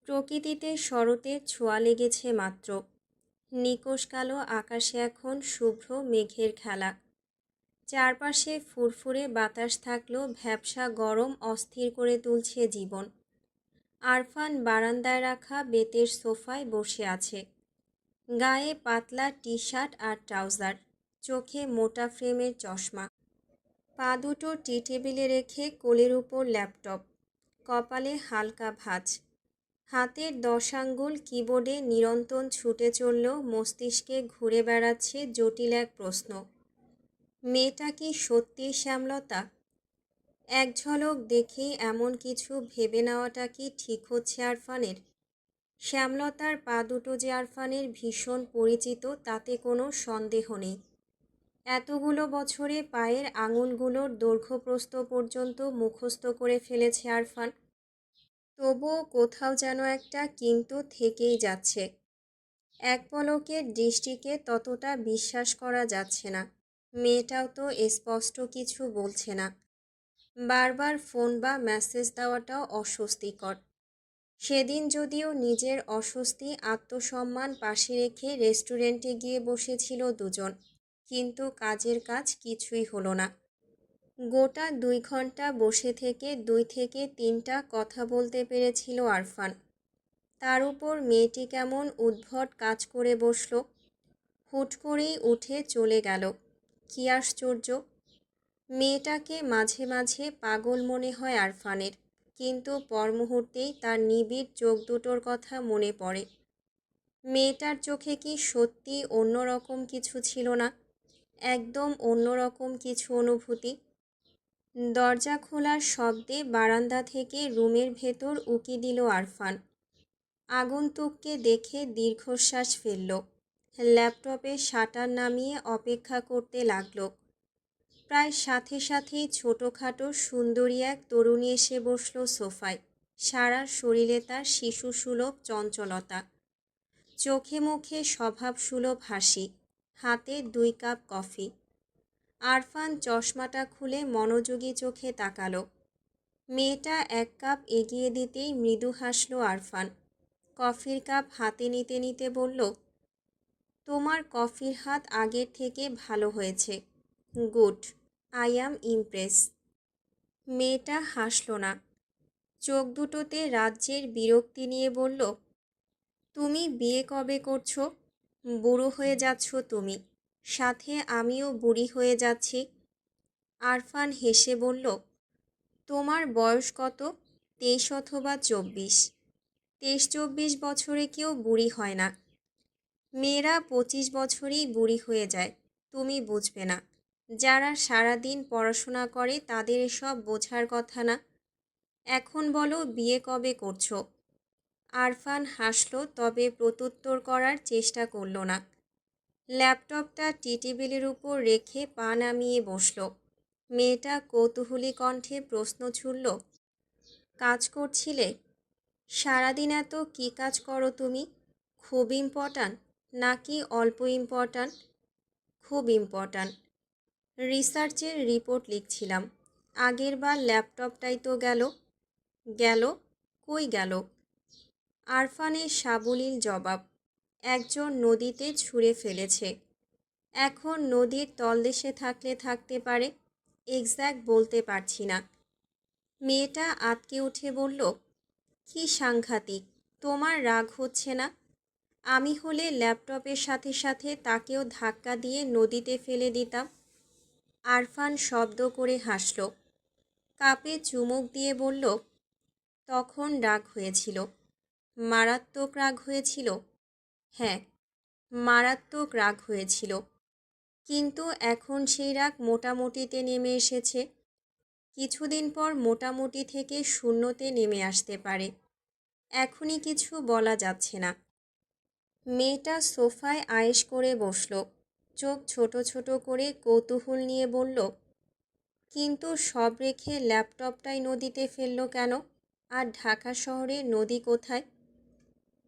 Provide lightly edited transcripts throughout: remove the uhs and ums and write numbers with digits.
প্রকৃতিতে শরতের ছোঁয়া লেগেছে মাত্র। নিকষ কালো আকাশে এখন শুভ্র মেঘের খেলা। চারপাশে ফুরফুরে বাতাস থাকলেও ভ্যাপসা গরম অস্থির করে তুলছে জীবন। আরফান বারান্দায় রাখা বেতের সোফায় বসে আছে। গায়ে পাতলা টি শার্ট আর ট্রাউজার, চোখে মোটা ফ্রেমের চশমা। পা দুটো টি টেবিলে রেখে কোলের উপর ল্যাপটপ, কপালে হালকা ভাঁজ। হাতের 10 আঙ্গুল কিবোর্ডে নিরন্তর ছুটে চললেও মস্তিষ্কে ঘুরে বেড়াচ্ছে জটিল এক প্রশ্ন। মেয়েটা কি সত্যিই শ্যামলতা? এক ঝলক দেখেই এমন কিছু ভেবে নেওয়াটা কি ঠিক হচ্ছে আরফানের? শ্যামলতার পা দুটো যে আরফানের ভীষণ পরিচিত তাতে কোনো সন্দেহ নেই। এতগুলো বছরে পায়ের আঙুলগুলোর দৈর্ঘ্যপ্রস্থ পর্যন্ত মুখস্থ করে ফেলেছে আরফান। তবুও কোথাও যেন একটা কিন্তু থেকেই যাচ্ছে। এক পলকের দৃষ্টিকে ততটা বিশ্বাস করা যাচ্ছে না। মেয়েটাও তো স্পষ্ট কিছু বলছে না। বারবার ফোন বা মেসেজ দেওয়াটাও অস্বস্তিকর। সেদিন যদিও নিজের অস্বস্তি আত্মসম্মান পাশে রেখে রেস্টুরেন্টে গিয়ে বসেছিল দুজন, কিন্তু কাজের কাজ কিছুই হলো না। গোটা 2 ঘন্টা বসে থেকে 2 থেকে 3টা কথা বলতে পেরেছিল আরফান। তার উপর মেয়েটি কেমন উদ্ভট কাজ করে বসল। হুট করেই উঠে চলে গেল। কি আশ্চর্য! মেয়েটাকে মাঝে মাঝে পাগল মনে হয় আরফানের, কিন্তু পর মুহূর্তেই তার নিবিড় চোখ দুটোর কথা মনে পড়ে। মেয়েটার চোখে কি সত্যি অন্যরকম কিছু ছিল না? একদম অন্যরকম কিছু অনুভূতি। দরজা খোলার শব্দে বারান্দা থেকে রুমের ভেতর উকি দিল আরফান। আগন্তুককে দেখে দীর্ঘশ্বাস ফেলল। ল্যাপটপে শাটার নামিয়ে অপেক্ষা করতে লাগল। প্রায় সাথে সাথেই ছোটোখাটো সুন্দরী এক তরুণী এসে বসল সোফায়। সারা শরীরে তার শিশুসুলভ চঞ্চলতা, চোখে মুখে স্বভাবসুলভ হাসি, হাতে 2 কাপ কফি। আরফান চশমাটা খুলে মনোযোগী চোখে তাকালো। মেয়েটা 1 কাপ এগিয়ে দিতেই মৃদু হাসল আরফান। কফির কাপ হাতে নিতে নিতে বলল, তোমার কফির হাত আগের থেকে ভালো হয়েছে। Good, I am Impress. মেয়েটা হাসল না। চোখ দুটোতে রাজ্যের বিরক্তি নিয়ে বলল, তুমি বিয়ে কবে করছো? বুড়ো হয়ে যাচ্ছ তুমি, সাথে আমিও বুড়ি হয়ে যাচ্ছি। আরফান হেসে বলল, তোমার বয়স কত? 23 অথবা 24। 23-24 বছরে কেউ বুড়ি হয় না। মেয়েরা 25 বছরেই বুড়ি হয়ে যায়। তুমি বুঝবে না। যারা সারাদিন পড়াশোনা করে তাদের এসব বোঝার কথা না। এখন বলো বিয়ে কবে করছো? আরফান হাসল, তবে প্রত্যুত্তর করার চেষ্টা করল না। ল্যাপটপটা টি টেবিলের উপর রেখে পা নামিয়ে বসল। মেয়েটা কৌতূহলী কণ্ঠে প্রশ্ন ছুড়ল, কাজ করছিলে? সারাদিন এত কী কাজ করো তুমি? খুব ইম্পর্ট্যান্ট নাকি অল্প ইম্পর্ট্যান্ট? খুব ইম্পর্ট্যান্ট। রিসার্চের রিপোর্ট লিখছিলাম। আগের বার ল্যাপটপটাই তো গেল। গেল? কই গেল? আরফানের সাবলীল জবাব, একজন নদীতে ছুঁড়ে ফেলেছে। এখন নদীর তলদেশে থাকলে থাকতে পারে, এক্স্যাক্ট বলতে পারছি না। মেয়েটা আঁতকে উঠে বলল, কি সাংঘাতিক! তোমার রাগ হচ্ছে না? আমি হলে ল্যাপটপের সাথে সাথে তাকেও ধাক্কা দিয়ে নদীতে ফেলে দিতাম। আরফান শব্দ করে হাসল। কাপে চুমুক দিয়ে বলল, তখন রাগ হয়েছিল। মারাত্মক রাগ হয়েছিল? হ্যাঁ, মারাত্মক রাগ হয়েছিল। কিন্তু এখন সেই রাগ মোটামুটিতে নেমে এসেছে। কিছুদিন পর মোটামুটি থেকে শূন্যতে নেমে আসতে পারে। এখনই কিছু বলা যাচ্ছে না। মেয়েটা সোফায় আয়েশ করে বসল। চোখ ছোট ছোট করে কৌতূহল নিয়ে বলল, কিন্তু সব রেখে ল্যাপটপটাই নদীতে ফেললো কেন? আর ঢাকা শহরে নদী কোথায়?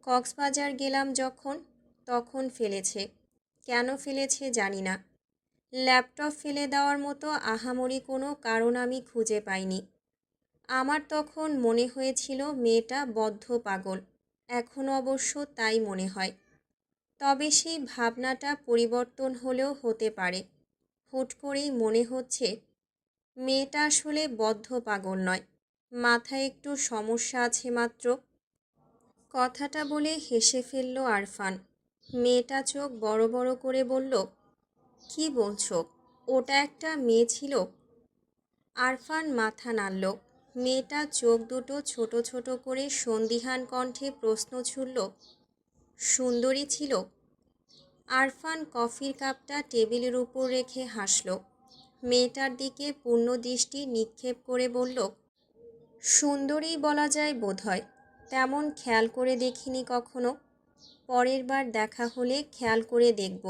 কক্সবাজার গেলাম যখন, তখন ফেলেছে। কেন ফেলেছে জানি না। ল্যাপটপ ফেলে দেওয়ার মতো আহামরি কোনো কারণ আমি খুঁজে পাইনি। আমার তখন মনে হয়েছিল মেয়েটা বদ্ধ পাগল। এখন অবশ্য তাই মনে হয়। তবে সেই ভাবনাটা পরিবর্তন হলেও হতে পারে। হুট করেই মনে হচ্ছে মেয়েটা আসলে বদ্ধ পাগল নয়, মাথায় একটু সমস্যা আছে মাত্র। কথাটা বলে হেসে ফেলল আরফান। মেয়েটা চোখ বড় বড় করে বলল, কি বলছো? ওটা একটা মেয়ে ছিল? আরফান মাথা নাড়ল। মেয়েটা চোখ দুটো ছোট ছোট করে সন্দিহান কণ্ঠে প্রশ্ন ছুড়ল, সুন্দরী ছিল? আরফান কফির কাপটা টেবিলের উপর রেখে হাসল। মেয়েটার দিকে পূর্ণ দৃষ্টি নিক্ষেপ করে বলল, সুন্দরী বলা যায় বোধহয়। তেমন খেয়াল করে দেখিনি কখনো। পরের বার দেখা হলে খেয়াল করে দেখব।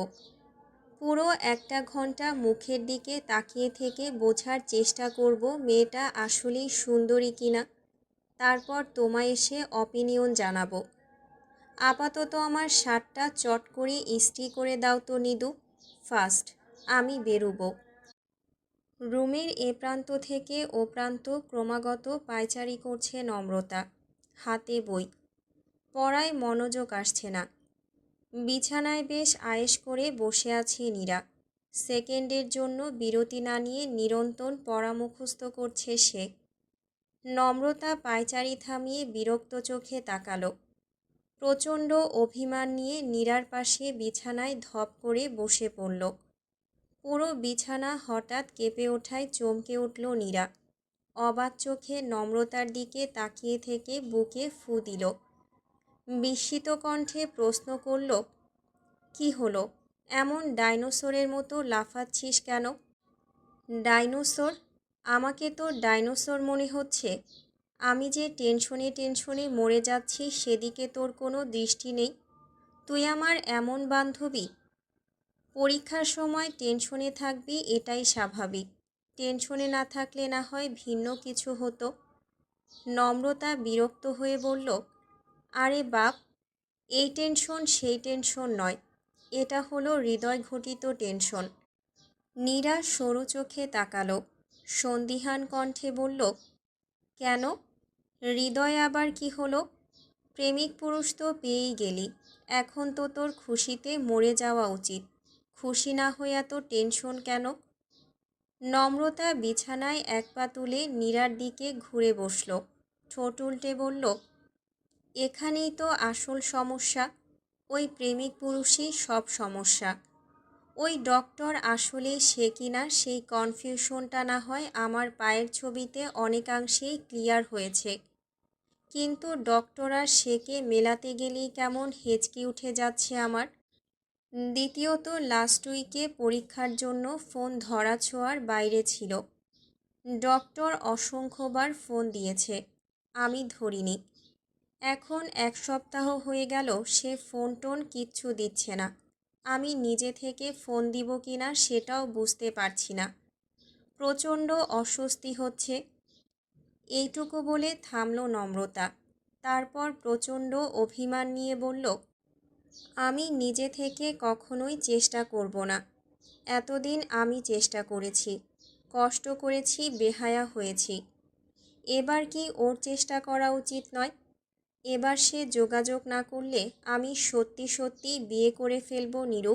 পুরো 1 ঘন্টা মুখের দিকে তাকিয়ে থেকে বোঝার চেষ্টা করব মেয়েটা আসলেই সুন্দরী কিনা। তারপর তোমায় এসে অপিনিয়ন জানাবো। আপাতত আমার শার্টটা চট করে ইস্ত্রি করে দাও তো নিদু, ফার্স্ট। আমি বেরোবো। রুমের এ প্রান্ত থেকে ও প্রান্ত ক্রমাগত পায়চারি করছে নম্রতা, হাতে বই। পড়ায় মনোযোগ আসছে না। বিছানায় বেশ আয়েশ করে বসে আছে নীরা। সেকেন্ডের জন্য বিরতি না নিয়ে নিরন্তর পড়া মুখস্থ করছে সে। নম্রতা পায়চারি থামিয়ে বিরক্ত চোখে তাকালো। প্রচণ্ড অভিমান নিয়ে নীরার পাশে বিছানায় ধপ করে বসে পড়ল। পুরো বিছানা হঠাৎ কেঁপে ওঠায় চমকে উঠল নীরা। অবাক চোখে নম্রতার দিকে তাকিয়ে থেকে বুকে ফু দিল। বিস্মিত কণ্ঠে প্রশ্ন করল, কি হলো? এমন ডাইনোসরের মতো লাফাচ্ছিস কেন? ডাইনোসর? আমাকে তো ডাইনোসর মনে হচ্ছে। আমি যে টেনশনে টেনশনে মরে যাচ্ছি সেদিকে তোর কোনো দৃষ্টি নেই। তুই আমার এমন বান্ধবী? পরীক্ষার সময় টেনশনে থাকবি, এটাই স্বাভাবিক। টেনশনে না থাকলে না হয় ভিন্ন কিছু হতো। নম্রতা বিরক্ত হয়ে বলল, আরে বাপ, এই টেনশন সেই টেনশন নয়। এটা হলো হৃদয় ঘটিত টেনশন। নীরা সরু চোখে তাকালো। সন্দিহান কণ্ঠে বলল, কেন? হৃদয় আবার কি হলো? প্রেমিক পুরুষ তো পেয়েই গেলি। এখন তো তোর খুশিতে মরে যাওয়া উচিত। খুশি না হয়ে এত টেনশন কেন? নম্রতা বিছানায় এক পা তুলে নীরার দিকে ঘুরে বসল। ঠোঁট উল্টে বলল, এখানেই তো আসল সমস্যা। ওই প্রেমিক পুরুষই সব সমস্যা। ওই ডক্টর আসলে সে কিনা সেই কনফিউশনটা না হয় আমার পায়ের ছবিতে অনেকাংশেই ক্লিয়ার হয়েছে। কিন্তু ডক্টর আর সেকে মেলাতে গেলেই কেমন হেঁচকি উঠে যাচ্ছে আমার। দ্বিতীয়ত লাস্ট উইকে পরীক্ষার জন্য ফোন ধরাছোঁয়ার বাইরে ছিল। ডক্টর অসংখ্যবার ফোন দিয়েছে, আমি ধরিনি। এখন 1 সপ্তাহ হয়ে গেল সে ফোন টোন কিচ্ছু দিচ্ছে না। আমি নিজে থেকে ফোন দিব কিনা সেটাও বুঝতে পারছি না। প্রচণ্ড অস্বস্তি হচ্ছে। এইটুকু বলে থামল নম্রতা। তারপর প্রচণ্ড অভিমান নিয়ে বলল, আমি নিজে থেকে কখনোই চেষ্টা করব না। এতদিন আমি চেষ্টা করেছি, কষ্ট করেছি, বেহায়া হয়েছি। এবার কি ওর চেষ্টা করা উচিত নয়? এবার সে যোগাযোগ না করলে আমি সত্যি সত্যি বিয়ে করে ফেলব নীরু।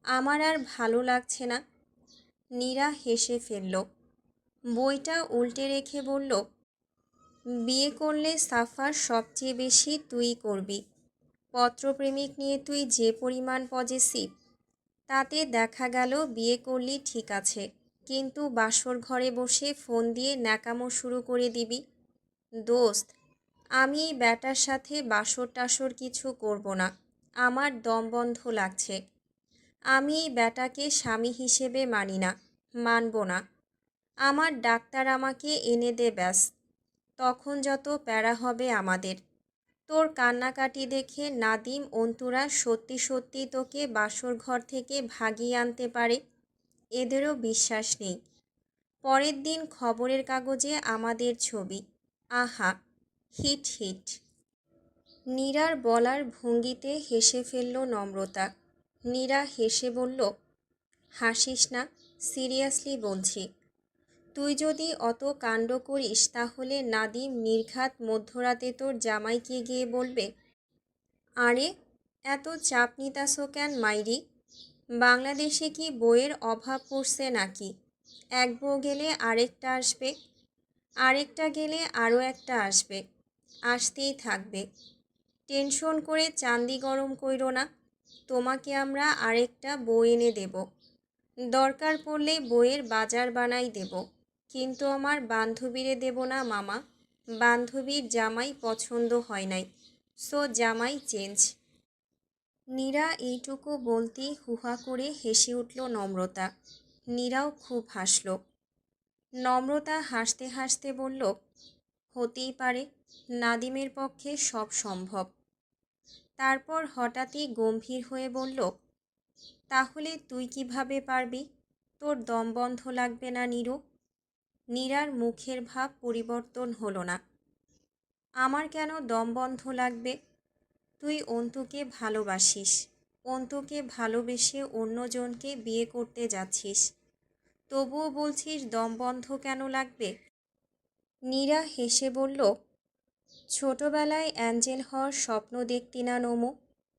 আমার আর ভালো লাগছে না। নীরা হেসে ফেলল। বইটা উল্টে রেখে বলল, বিয়ে করলে সাফার সবচেয়ে বেশি তুই করবি। পত্রপ্রেমিক নিয়ে তুই যে পরিমাণ পজেসিভ, তাতে দেখা গেল বিয়ে করলি ঠিক আছে, কিন্তু বাসর ঘরে বসে ফোন দিয়ে ন্যাকামো শুরু করে দিবি। দোস্ত, আমি এই ব্যাটার সাথে বাসর টাসর কিছু করব না। আমার দম বন্ধ লাগছে। আমি এই ব্যাটাকে স্বামী হিসেবে মানি না, মানব না। আমার ডাক্তার আমাকে এনে দে ব্যাস। তখন যত প্যারা হবে আমাদের। তোর কান্নাকাটি দেখে নাদিম অন্তুরা সত্যি সত্যি তোকে বাসর ঘর থেকে ভাগিয়ে আনতে পারে, এদেরও বিশ্বাস নেই। পরের দিন খবরের কাগজে আমাদের ছবি। আহা, হিট হিট। নীরার বলার ভঙ্গিতে হেসে ফেলল নম্রতা। নীরা হেসে বলল, হাসিস না, সিরিয়াসলি বলছি। তুই যদি অত কাণ্ড করিস তাহলে নাদিম নির্ঘাত মধ্যরাতে তোর জামাইকে গিয়ে বলবে আরে, এত চাপ নিতাছো কেন মাইরি? বাংলাদেশে কি বইয়ের অভাব পড়ছে নাকি? এক বউ গেলে আরেকটা আসবে, আরেকটা গেলে আরও একটা আসবে, আসতেই থাকবে। টেনশন করে চান্দি গরম কইরো না। তোমাকে আমরা আরেকটা বই এনে দেব, দরকার পড়লে বইয়ের বাজার বানাই দেব, কিন্তু আমার বান্ধবীরে দেব না মামা। বান্ধবীর জামাই পছন্দ হয় নাই, সো জামাই চেঞ্জ। নীরা এইটুকু বলতেই হুহা করে হেসে উঠল নম্রতা। নীরাও খুব হাসল। নম্রতা হাসতে হাসতে বলল, হতেই পারে, নাদিমের পক্ষে সব সম্ভব। তারপর হঠাৎই গম্ভীর হয়ে বলল, তাহলে তুই কিভাবে পারবি? তোর দম বন্ধ লাগবে না নীরু? নীরার মুখের ভাব পরিবর্তন হলো না। আমার কেন দম বন্ধ লাগবে? তুই অন্তুকে ভালোবাসিস, অন্তুকে ভালোবেসে অন্যজনকে বিয়ে করতে যাচ্ছিস, তবুও বলছিস দম বন্ধ কেন লাগবে? নীরা হেসে বলল, ছোটবেলায় অ্যাঞ্জেল হওয়ার স্বপ্ন দেখতি না নমু?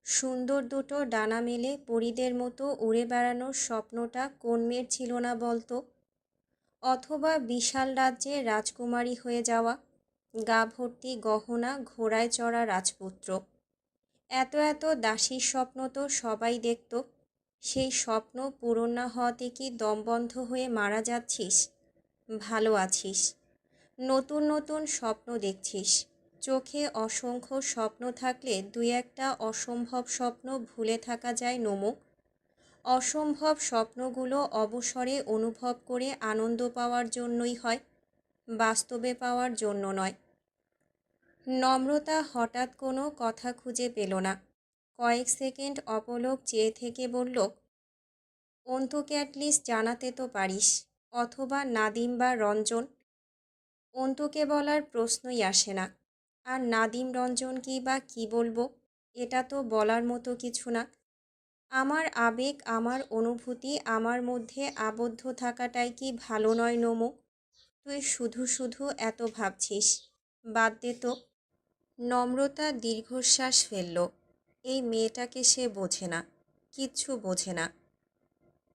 সুন্দর দুটো ডানা মেলে পরীদের মতো উড়ে বেড়ানোর স্বপ্নটা কোন মেয়ের ছিল না বলতো? অথবা বিশাল রাজ্যে রাজকুমারী হয়ে যাওয়া, গা ভর্তি গহনা, ঘোড়ায় চড়া রাজপুত্র। এত এত দাসীর স্বপ্ন তো সবাই দেখত। সেই স্বপ্ন পূরণ না হওয়াতে কি দম বন্ধ হয়ে মারা যাচ্ছিস? ভালো আছিস, নতুন নতুন স্বপ্ন দেখছিস। চোখে অসংখ্য স্বপ্ন থাকলে দুই একটা অসম্ভব স্বপ্ন ভুলে থাকা যায় নমু। অসম্ভব স্বপ্নগুলো অবসরে অনুভব করে আনন্দ পাওয়ার জন্যই হয়, বাস্তবে পাওয়ার জন্য নয়। নম্রতা হঠাৎ কোনো কথা খুঁজে পেল না। কয়েক সেকেন্ড অপলক চেয়ে থেকে বলল, অন্তুকে অ্যাটলিস্ট জানাতে তো পারিস, অথবা নাদিম বা রঞ্জন। অন্তুকে বলার প্রশ্নই আসে না। আর নাদিম রঞ্জনকেই বা কী বলবো? এটা তো বলার মতো কিছু না। আমার আবেগ, আমার অনুভূতি আমার মধ্যে আবদ্ধ থাকাটাই কি ভালো নয় নমু? তুই শুধু শুধু এত ভাবছিস, বাদ দে তো। নম্রতা দীর্ঘশ্বাস ফেলল। এই মেয়েটাকে সে বোঝে না, কিচ্ছু বোঝে না।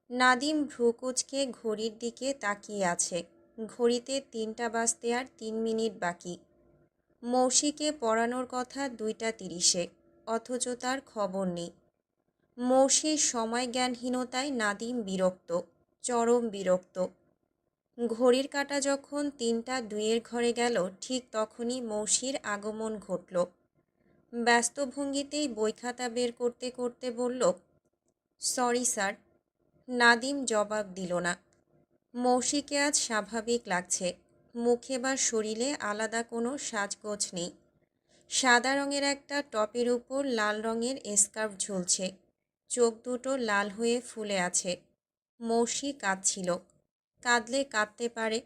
নাদিম ভ্রুকুচকে ঘড়ির দিকে তাকিয়ে আছে। ঘড়িতে 3টা বাজতে আর 3 মিনিট বাকি। মৌসিকে পড়ানোর কথা 2টা 30-এ, অথচ তার খবর নেই। মৌসির সময় জ্ঞানহীনতায় নাদিম বিরক্ত, চরম বিরক্ত। ঘড়ির কাঁটা যখন 3টা 2-এর ঘরে গেল, ঠিক তখনই মৌসির আগমন ঘটল। ব্যস্ত ভঙ্গিতেই বই খাতা বের করতে করতে বলল, সরি স্যার। নাদিম জবাব দিল না। মৌসিকে আজ স্বাভাবিক লাগছে। মুখে বা শরীরে আলাদা কোনো সাজগোজ নেই। সাদা রঙের একটা টপের উপর লাল রঙের স্কার্ফ ঝুলছে। চোখ দুটো লাল হয়ে ফুলে আছে। মৌসি কাঁদছিল। কাঁদলে কাঁদতে পারে।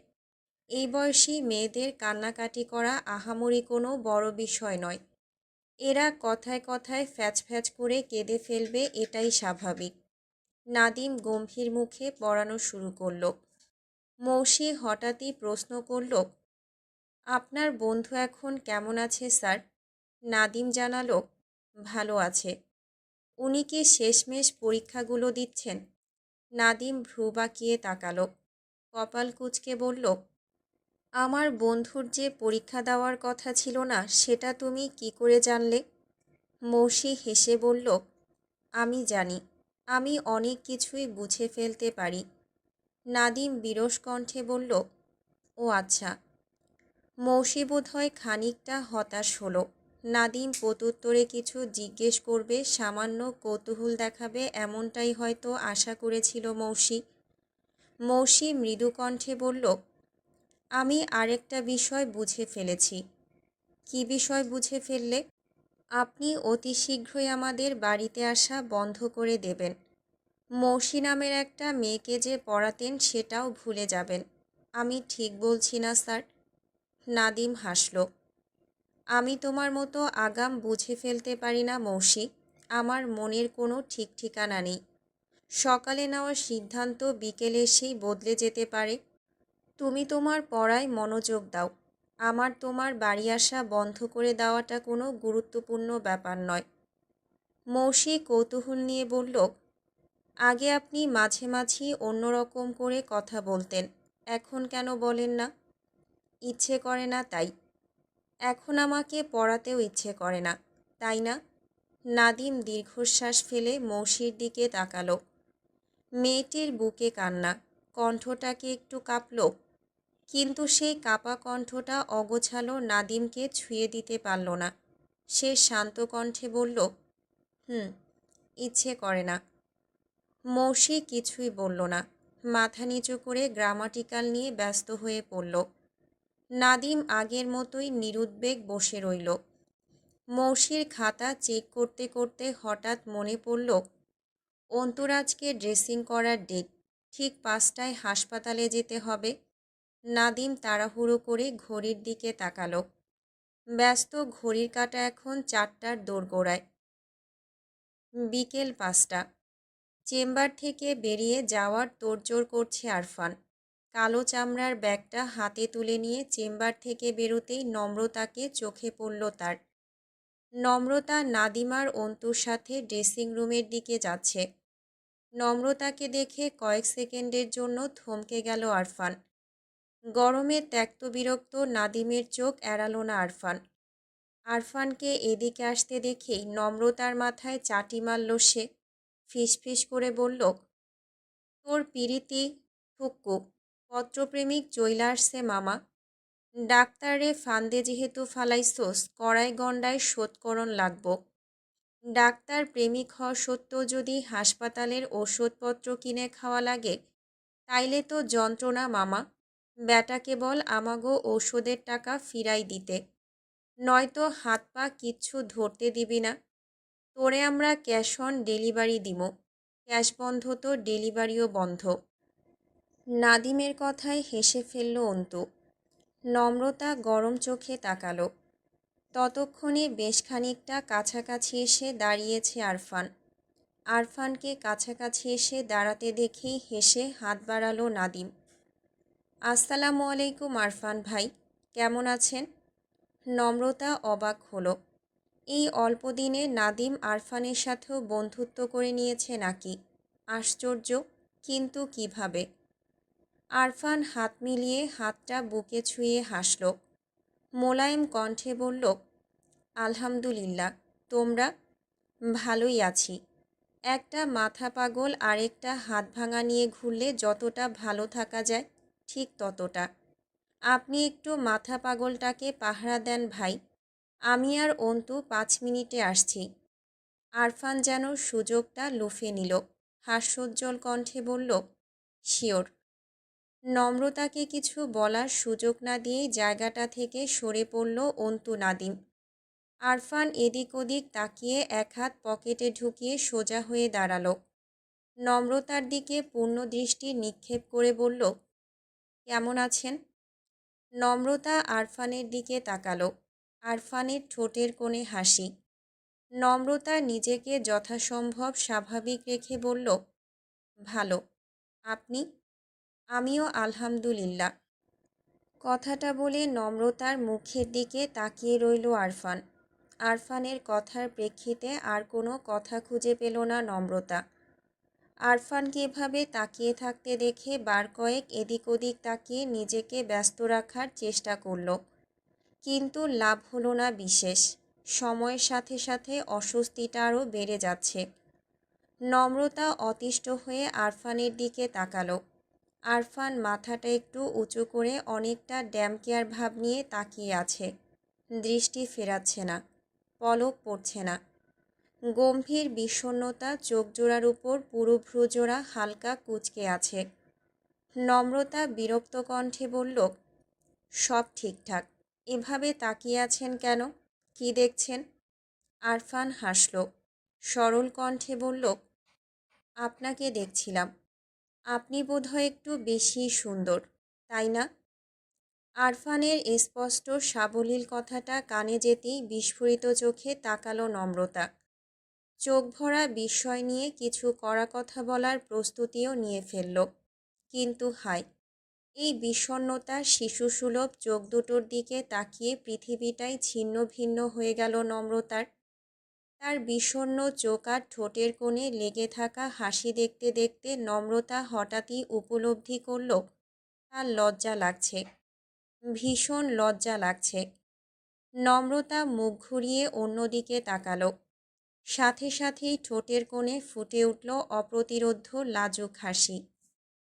এই বয়সী মেয়েদের কান্নাকাটি করা আহামরি কোনো বড় বিষয় নয়। এরা কথায় কথায় ফ্যাচ ফ্যাচ করে কেঁদে ফেলবে, এটাই স্বাভাবিক। নাদিম গম্ভীর মুখে পড়ানো শুরু করল। মৌসি হঠাৎই প্রশ্ন করল, আপনার বন্ধু এখন কেমন আছে স্যার? নাদিম জানালো, ভালো আছে। উনি কি শেষমেশ পরীক্ষাগুলো দিচ্ছেন? নাদিম ভ্রু বাঁকিয়ে তাকালো। কপাল কুঁচকে বলল, আমার বন্ধুর যে পরীক্ষা দেওয়ার কথা ছিল না, সেটা তুমি কি করে জানলে? মৌসি হেসে বলল, আমি জানি। আমি অনেক কিছুই বুঝে ফেলতে পারি। নাদিম বিরস কণ্ঠে বলল, ও আচ্ছা। মৌসি বোধহয় খানিকটা হতাশ হলো। নাদিম প্রত্যুত্তরে কিছু জিজ্ঞেস করবে, সামান্য কৌতূহল দেখাবে, এমনটাই হয়তো আশা করেছিল মৌসি। মৌসি মৃদু কণ্ঠে বলল, আমি আরেকটা বিষয় বুঝে ফেলেছি। কি বিষয় বুঝে ফেললে? আপনি অতি শীঘ্রই আমাদের বাড়িতে আসা বন্ধ করে দেবেন। মৌসি নামের একটা মেয়েকে যে পড়াতেন সেটাও ভুলে যাবেন। আমি ঠিক বলছি না স্যার? নাদিম হাসল। আমি তোমার মতো আগাম বুঝে ফেলতে পারি না মৌসি। আমার মনের কোনো ঠিক ঠিকানা নেই। সকালে নেওয়া সিদ্ধান্ত বিকেলে এসেই বদলে যেতে পারে। তুমি তোমার পড়ায় মনোযোগ দাও। আমার তোমার বাড়ি আসা বন্ধ করে দেওয়াটা কোনো গুরুত্বপূর্ণ ব্যাপার নয়। মৌসি কৌতূহল নিয়ে বলল, আগে আপনি মাঝে মাঝেই অন্যরকম করে কথা বলতেন, এখন কেন বলেন না? ইচ্ছে করে না তাই। এখন আমাকে পড়াতেও ইচ্ছে করে না, তাই না? নাদিম দীর্ঘশ্বাস ফেলে মৌসির দিকে তাকালো। মেয়েটির বুকে কান্না, কণ্ঠটা কি একটু কাঁপল, কিন্তু সেই কাঁপা কণ্ঠটা অগোছালো নাদিমকে ছুঁয়ে দিতে পারল না। সে শান্ত কণ্ঠে বলল, হুম, ইচ্ছে করে না। মৌসি কিছুই বলল না, মাথা নিচু করে গ্রামাটিক্যাল নিয়ে ব্যস্ত হয়ে পড়ল। নাদিম আগের মতোই নিরুদ্বেগ বসে রইল। মৌসির খাতা চেক করতে করতে হঠাৎ মনে পড়ল, অন্তরাজকে ড্রেসিং করার ডেট, ঠিক 5টায় হাসপাতালে যেতে হবে। নাদিম তাড়াহুড়ো করে ঘড়ির দিকে তাকালো। ব্যস্ত ঘড়ির কাঁটা এখন 4টার দোরগোড়ায়। বিকেল 5টা। চেম্বার থেকে বেরিয়ে যাওয়ার তোড়জোড় করছে আরফান। কালো চামড়ার ব্যাগটা হাতে তুলে নিয়ে চেম্বার থেকে বেরোতেই নম্রতাকে চোখে পড়ল তার। নম্রতা নাদিমার অন্তুর সাথে ড্রেসিং রুমের দিকে যাচ্ছে। নম্রতাকে দেখে কয়েক সেকেন্ডের জন্য থমকে গেল আরফান। গরমে ত্যক্ত বিরক্ত নাদিমের চোখ এড়ালো না আরফান। আরফানকে এদিকে আসতে দেখেই নম্রতার মাথায় চাটি মারল সে। ফিসফিস করে বলল, তোর পিরিতি ঠুক্কু, পত্রপ্রেমিক চইলা আসছে মামা। ডাক্তারে ফান্দে যেহেতু ফালাইছোস, কড়াই গন্ডায় শোধকরণ লাগব। ডাক্তার প্রেমিক হওয়া সত্ত্বেও যদি হাসপাতালের ওষুধপত্র কিনে খাওয়া লাগে, তাইলে তো যন্ত্রণা মামা। ব্যাটাকে বল আমাগো ঔষধের টাকা ফিরাই দিতে, নয়তো হাত পা কিচ্ছু ধরতে দিবি না। তোরে আমরা ক্যাশ অন ডেলিভারি দিমো, ক্যাশ বন্ধ তো ডেলিভারিও বন্ধ। নাদিমের কথায় হেসে ফেলল অন্তু। নম্রতা গরম চোখে তাকালো। ততক্ষণে বেশ খানিকটা কাছাকাছি এসে দাঁড়িয়েছে আরফান। আরফানকে কাছাকাছি এসে দাঁড়াতে দেখেই হেসে হাত বাড়ালো নাদিম। আসসালামু আলাইকুম আরফান ভাই, কেমন আছেন? নম্রতা অবাক হলো। এই অল্প দিনে নাদিম আরফানের সাথেও বন্ধুত্ব করে নিয়েছে নাকি? আশ্চর্য, কিন্তু কিভাবে? আরফান হাত মিলিয়ে হাতটা বুকে ছুঁয়ে হাসল। মোলায়েম কণ্ঠে বলল, আলহামদুলিল্লাহ, তোমরা? ভালোই আছি। একটা মাথা পাগল আরেকটা হাত ভাঙা নিয়ে ঘুরলে যতটা ভালো থাকা যায়, ঠিক ততটা। আপনি একটু মাথা পাগলটাকে পাহারা দেন ভাই, আমি আর অন্তু 5 মিনিটে আসছি। আরফান যেন সুযোগটা লুফে নিল। হাস্যোজ্জ্বল কণ্ঠে বলল, শিওর। নম্রতাকে কিছু বলার সুযোগ না দিয়েই জায়গাটা থেকে সরে পড়ল অন্তু নাদিম। আরফান এদিক ওদিক তাকিয়ে এক হাত পকেটে ঢুকিয়ে সোজা হয়ে দাঁড়ালো। নম্রতার দিকে পূর্ণ দৃষ্টি নিক্ষেপ করে বলল, কেমন আছেন? নম্রতা আরফানের দিকে তাকালো। আরফানের ঠোঁটের কোণে হাসি। নম্রতা নিজেকে যথাসম্ভব স্বাভাবিক রেখে বলল, ভালো। আপনি? আমিও আলহামদুলিল্লাহ। কথাটা বলে নম্রতার মুখের দিকে তাকিয়ে রইল আরফান। আরফানের কথার প্রেক্ষিতে আর কোনো কথা খুঁজে পেল না নম্রতা। আরফানকে এভাবে তাকিয়ে থাকতে দেখে বার কয়েক এদিক ওদিক তাকিয়ে নিজেকে ব্যস্ত রাখার চেষ্টা করল, কিন্তু লাভ হলো না বিশেষ। সময়ের সাথে সাথে অস্বস্তিটা আরও বেড়ে যাচ্ছে। নম্রতা অতিষ্ঠ হয়ে আরফানের দিকে তাকালো। আরফান মাথাটা একটু উঁচু করে অনেকটা ড্যাম কেয়ার ভাব নিয়ে তাকিয়ে আছে। দৃষ্টি ফেরাচ্ছে না, পলক পড়ছে না। গম্ভীর বিষণ্ণতা চোখজোড়ার উপর পুরো ভ্রুজোড়া হালকা কুঁচকে আছে। নম্রতা বিরক্ত কণ্ঠে বলল, সব ঠিকঠাক, এভাবে তাকিয়ে আছেন কেন? কি দেখছেন? আরফান হাসল। সরল কণ্ঠে বলল, আপনাকে দেখছিলাম। আপনি বোধহয় একটু বেশি সুন্দর, তাই না? আরফানের স্পষ্ট সাবলীল কথাটা কানে যেতেই বিস্ফোরিত চোখে তাকালো নম্রতা। চোখ ভরা বিস্ময় নিয়ে কিছু কড়া কথা বলার প্রস্তুতিও নিয়ে ফেলল, কিন্তু হায়, এই বিষণ্ণতার শিশুসুলভ চোখ দুটোর দিকে তাকিয়ে পৃথিবীটাই ছিন্ন ভিন্ন হয়ে গেল নম্রতার। তার বিষণ্ণ চোখ আর ঠোঁটের কোণে লেগে থাকা হাসি দেখতে দেখতে নম্রতা হঠাৎই উপলব্ধি করল তার লজ্জা লাগছে, ভীষণ লজ্জা লাগছে। নম্রতা মুখ ঘুরিয়ে অন্যদিকে তাকালো। সাথে সাথেই ঠোঁটের কোণে ফুটে উঠল অপ্রতিরোধ্য লাজুক হাসি।